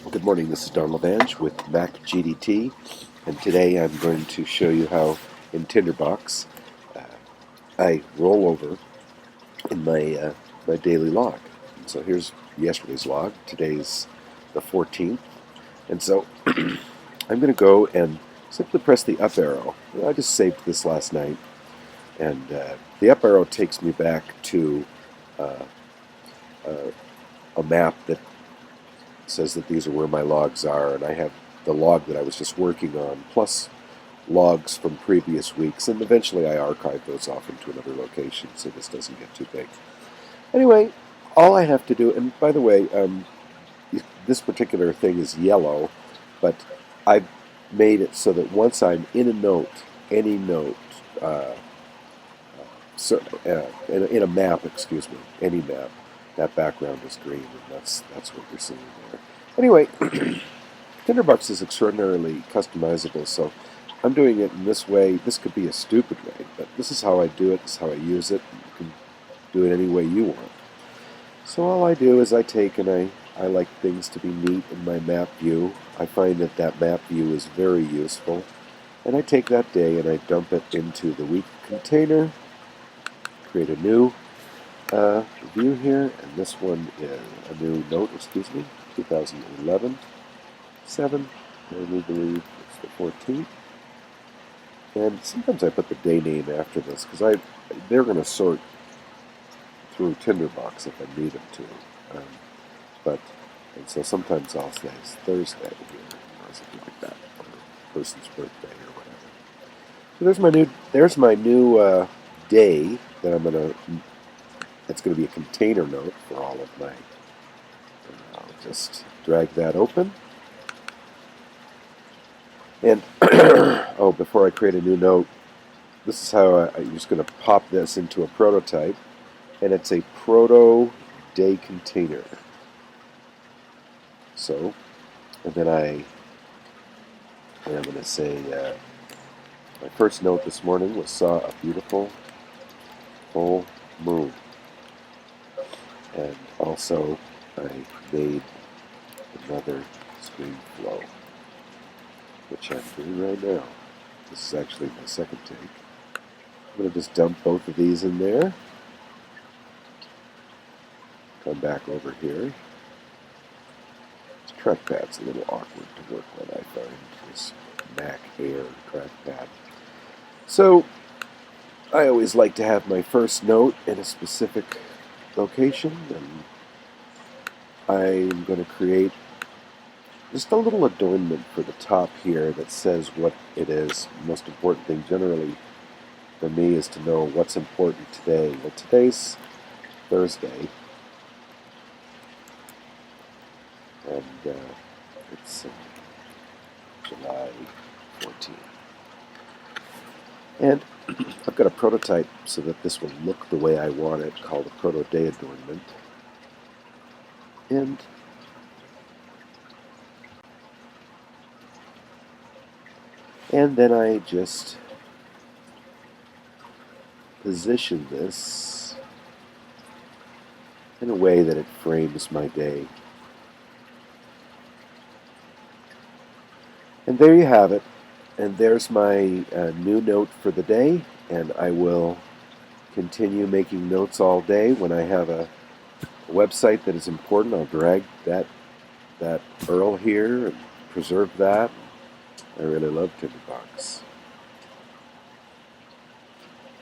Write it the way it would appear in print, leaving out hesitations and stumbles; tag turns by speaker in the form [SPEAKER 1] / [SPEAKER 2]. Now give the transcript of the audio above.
[SPEAKER 1] Good morning, this is Don Levange with Mac GDT, and today I'm going to show you how in Tinderbox uh, I roll over in my daily log. And so here's yesterday's log. Today's the 14th, and so I'm going to go and simply press the up arrow. I just saved this last night, and the up arrow takes me back to uh, uh, a map that says that these are where my logs are, and I have the log that I was just working on, plus logs from previous weeks, and eventually I archive those off into another location so this doesn't get too big. Anyway, all I have to do, and by the way, this particular thing is yellow, but I've made it so that once I'm in a note, any note, in a map, excuse me, any map, that background is green, and that's what you're seeing there. Anyway, Tinderbox is extraordinarily customizable, so I'm doing it in this way. This could be a stupid way, but this is how I do it. This is how I use it. You can do it any way you want. So all I do is I take and I like things to be neat in my map view. I find that that map view is very useful. And I take that day and I dump it into the week container, create a new view here, and this one is a new note, 2011, 7, and we believe it's the 14th. And sometimes I put the day name after this because they're going to sort through Tinderbox if I need them to. Um, and so sometimes I'll say it's Thursday here, or something like that, or a person's birthday or whatever. So there's my new day that that's going to be a container note for all of my. I'll just drag that open. And oh, before I create a new note, this is how I'm just going to pop this into a prototype, and it's a proto day container. So, and then I'm going to say my first note this morning was saw a beautiful full moon, and also I made another screen flow, which I'm doing right now. This is actually my second take. I'm going to just dump both of these in there. Come back over here. This trackpad's a little awkward to work with, I find. This Mac Air trackpad. So, I always like to have my first note in a specific location, and I'm going to create just a little adornment for the top here that says what it is. The most important thing generally for me is to know what's important today. Well, today's Thursday, and it's July 14th. And I've got a prototype so that this will look the way I want it, called a Proto Day Adornment. And then I just position this in a way that it frames my day. And there you have it. And there's my new note for the day, and I will continue making notes all day. When I have a website that is important, I'll drag that URL here and preserve that. I really love Tinderbox.